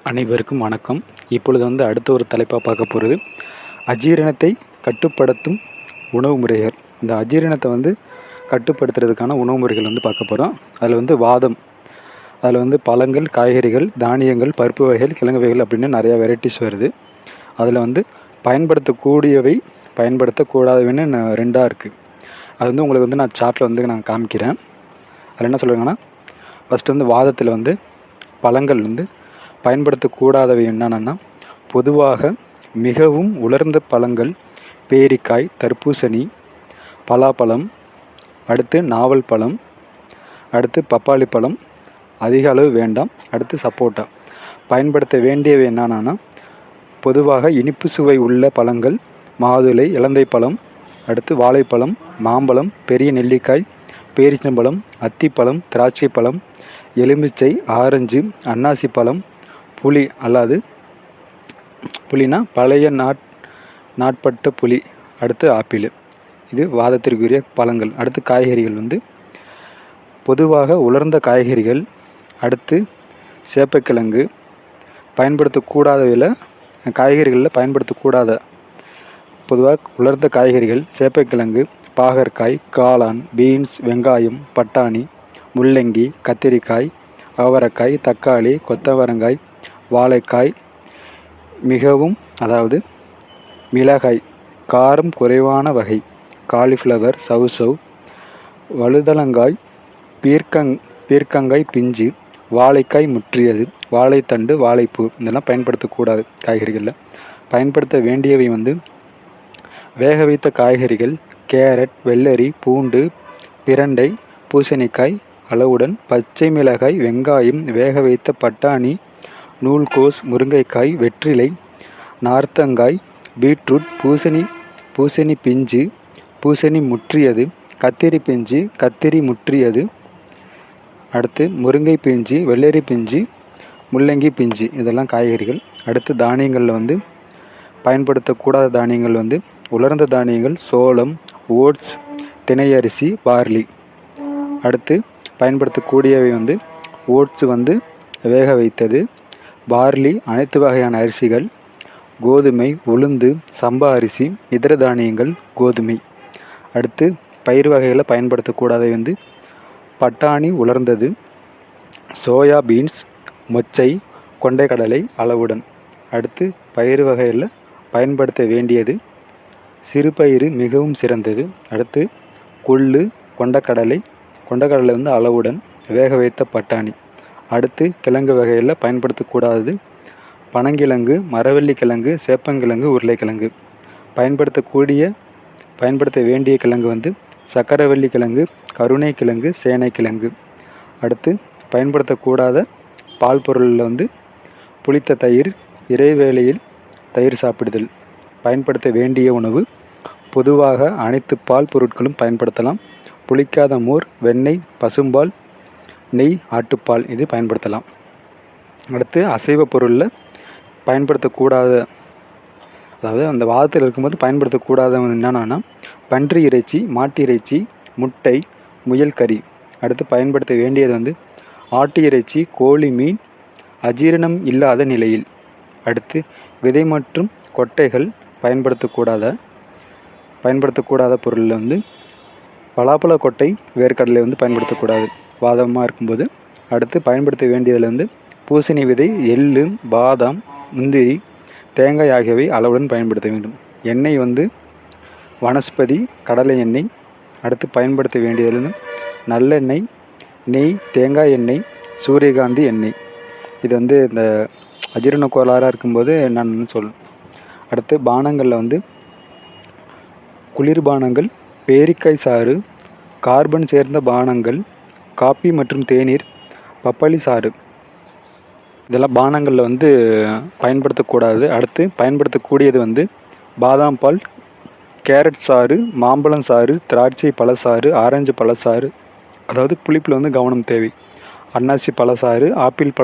அனைவருக்கும் வணக்கம். இப்பொழுது அடுத்த ஒரு தலைப்பாக பார்க்க போகிறது அஜீரணத்தை கட்டுப்படுத்தும் உணவு முறைகள். இந்த அஜீரணத்தை கட்டுப்படுத்துறதுக்கான உணவு முறைகள் பார்க்க போகிறோம். அதில் வாதம், அதில் பழங்கள், காய்கறிகள், தானியங்கள், பருப்பு வகைகள், கிழங்கு வகைகள் அப்படின்னு நிறையா வெரைட்டிஸ் வருது. அதில் பயன்படுத்தக்கூடியவை, பயன்படுத்தக்கூடாதவைன்னு ரெண்டாக இருக்குது. அது உங்களுக்கு நான் சார்ட்டில் நான் காமிக்கிறேன். அதில் என்ன சொல்லுவாங்கன்னா, ஃபஸ்ட்டு வாதத்தில் பழங்கள் பயன்படுத்தக்கூடாதவை என்னென்னா, பொதுவாக மிகவும் உலர்ந்த பழங்கள், பேரிக்காய், தர்பூசணி, பலாப்பழம், அடுத்து நாவல் பழம், அடுத்து பப்பாளி பழம் அதிக அளவு வேண்டாம். அடுத்து சப்போட்டா. பயன்படுத்த வேண்டியவை என்னென்னா, பொதுவாக இனிப்பு சுவை உள்ள பழங்கள், மாதுளை, இலந்தை பழம், அடுத்து வாழைப்பழம், மாம்பழம், பெரிய நெல்லிக்காய், பேரிச்சம்பழம், அத்திப்பழம், திராட்சை பழம், எலுமிச்சை, ஆரஞ்சு, அன்னாசி பழம், புளி அல்லாது புளினா பழைய நாட்பட்ட புளி, அடுத்து ஆப்பிள். இது வாதத்திற்குரிய பழங்கள். அடுத்து காய்கறிகள் பொதுவாக உலர்ந்த காய்கறிகள், அடுத்து சேப்பக்கிழங்கு, பயன்படுத்தக்கூடாதவையில் காய்கறிகளில் பயன்படுத்தக்கூடாத பொதுவாக உலர்ந்த காய்கறிகள், சேப்பக்கிழங்கு, பாகற்காய், காளான், பீன்ஸ், வெங்காயம், பட்டாணி, முள்ளங்கி, கத்திரிக்காய், அவரைக்காய், தக்காளி, கொத்தவரங்காய், வாழைக்காய், மிளகாய், காரம் குறைவான வகை, காலிஃப்ளவர், சவுசவ், வழுதலங்காய், பீர்க்கங்காய் பிஞ்சு, வாழைக்காய் முற்றியது, வாழைத்தண்டு, வாழைப்பூ இதெல்லாம் பயன்படுத்தக்கூடாது காய்கறிகளில். பயன்படுத்த வேண்டியவை வேக வைத்த காய்கறிகள், கேரட், வெள்ளரி, பூண்டு, பிரண்டை, பூசணிக்காய் அளவுடன், பச்சை மிளகாய், வெங்காயம், வேக வைத்த பட்டாணி, நூல்கோஸ், முருங்கைக்காய், வெற்றிலை, நார்த்தங்காய், பீட்ரூட், பூசணி பிஞ்சு, பூசணி முற்றியது, கத்திரி பிஞ்சு, கத்திரி முற்றியது, அடுத்து முருங்கை பிஞ்சு, வெள்ளரி பிஞ்சு, முள்ளங்கி பிஞ்சு இதெல்லாம் காய்கறிகள். அடுத்து தானியங்களில் பயன்படுத்தக்கூடாத தானியங்கள் உலர்ந்த தானியங்கள், சோளம், ஓட்ஸ், தினை அரிசி, பார்லி. அடுத்து பயன்படுத்தக்கூடியவை ஓட்ஸ் வேக வைத்தது, பார்லி, அனைத்து வகையான அரிசிகள், கோதுமை, உளுந்து, சம்பா அரிசி, இதர தானியங்கள், கோதுமை. அடுத்து பயிர் வகைகளில் பயன்படுத்தக்கூடாதவை பட்டாணி உலர்ந்தது, சோயா பீன்ஸ், மொச்சை, கொண்டைக்கடலை அளவுடன். அடுத்து பயிர் வகைகளில் பயன்படுத்த வேண்டியது சிறுபயிறு மிகவும் சிறந்தது. அடுத்து கொள்ளு, கொண்டக்கடலை அளவுடன், வேக வைத்த பட்டாணி. அடுத்து கிழங்கு வகையில் பயன்படுத்தக்கூடாதது பனங்கிழங்கு, மரவள்ளி கிழங்கு, சேப்பங்கிழங்கு, உருளைக்கிழங்கு. பயன்படுத்த வேண்டிய கிழங்கு சக்கரவள்ளி கிழங்கு, கருணை கிழங்கு, சேனை கிழங்கு. அடுத்து பயன்படுத்தக்கூடாத பால் பொருளில் புளித்த தயிர், இறைவேளையில் தயிர் சாப்பிடுதல். பயன்படுத்த வேண்டிய உணவு பொதுவாக அனைத்து பால் பொருட்களும் பயன்படுத்தலாம். புளிக்காத மோர், வெண்ணெய், பசும்பால், நெய், ஆட்டுப்பால் இது பயன்படுத்தலாம். அடுத்து அசைவ பொருளில் பயன்படுத்தக்கூடாத, அதாவது அந்த வாதத்தில் இருக்கும்போது பயன்படுத்தக்கூடாத என்னென்னா, பன்றி இறைச்சி, மாட்டு இறைச்சி, முட்டை, முயல் கறி. அடுத்து பயன்படுத்த வேண்டியது ஆட்டு இறைச்சி, கோழி, மீன் அஜீரணம் இல்லாத நிலையில். அடுத்து விதை மற்றும் கொட்டைகள் பயன்படுத்தக்கூடாத பொருளில் பலாப்பழ கொட்டை, வேர்க்கடலை பயன்படுத்தக்கூடாது வாதமாக இருக்கும்போது. அடுத்து பயன்படுத்த வேண்டியதில் பூசணி விதை, எள்ளு, பாதாம், முந்திரி, தேங்காய் ஆகியவை அளவுடன் பயன்படுத்த வேண்டும். எண்ணெய் வனஸ்பதி, கடலை எண்ணெய். அடுத்து பயன்படுத்த வேண்டியதில் நல்லெண்ணெய், நெய், தேங்காய் எண்ணெய், சூரியகாந்தி எண்ணெய். இது இந்த அஜீரண கோளாறாக இருக்கும்போது என்னன்னு சொல்லணும். அடுத்து பானங்களில் குளிர்பானங்கள், பேரிக்காய் சாறு, கார்பன் சேர்ந்த பானங்கள், காப்பி மற்றும் தேநீர், பப்பாளி சாறு இதெல்லாம் பானங்களில் பயன்படுத்தக்கூடாது. அடுத்து பயன்படுத்தக்கூடியது பாதாம் பால், கேரட் சாறு, மாம்பழம் சாறு, திராட்சை பழச்சாறு, ஆரஞ்சு பழச்சாறு, அதாவது புளிப்பில் கவனம் தேவை. அன்னாசி பழச்சாறு, ஆப்பிள்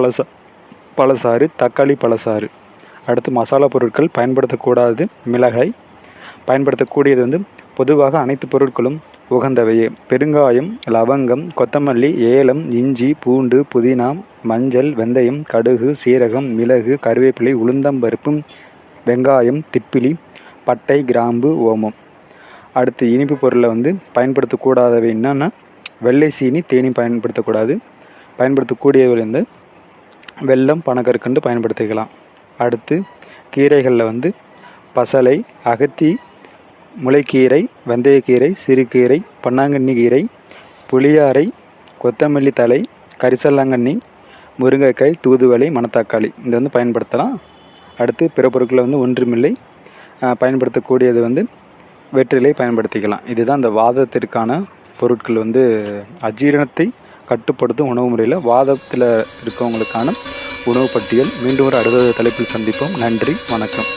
பழச்சாறு, தக்காளி பழச்சாறு. அடுத்து மசாலா பொருட்கள் பயன்படுத்தக்கூடாது மிளகாய். பயன்படுத்தக்கூடியது பொதுவாக அனைத்து பொருட்களும் உகந்தவையே. பெருங்காயம், லவங்கம், கொத்தமல்லி, ஏலம், இஞ்சி, பூண்டு, புதினா, மஞ்சள், வெந்தயம், கடுகு, சீரகம், மிளகு, கருவேப்பிலை, உளுந்தம்பருப்பு, வெங்காயம், திப்பிலி, பட்டை, கிராம்பு, ஓமம். அடுத்து இனிப்பு பொருளை வந்து பயன்படுத்தக்கூடாதவை என்னென்னா வெள்ளை சீனி, தேனி பயன்படுத்தக்கூடாது. பயன்படுத்தக்கூடியவை வந்து வெல்லம், பனக்கற்கண்டு பயன்படுத்திக்கலாம். அடுத்து கீரைகளில் வந்து பசலை, அகத்தி, முளைக்கீரை, வெந்தயக்கீரை, சிறுகீரை, பொன்னாங்கண்ணி கீரை, புளியாரை, கொத்தமல்லி தழை, கரிசல்லாங்கண்ணி, முருங்கைக்காய், தூதுவளை, மணத்தக்காளி இதை வந்து பயன்படுத்தலாம். அடுத்து பிற பொருட்களை வந்து ஒன்றுமில்லை. பயன்படுத்தக்கூடியது வந்து வெற்றிலை பயன்படுத்திக்கலாம். இதுதான் இந்த வாதத்திற்கான பொருட்கள் வந்து அஜீரணத்தை கட்டுப்படுத்தும் உணவு முறையில் வாதத்தில் இருக்கவங்களுக்கான உணவு பட்டியல். மீண்டும் ஒரு அடுத்த தலைப்பில் சந்திப்போம். நன்றி, வணக்கம்.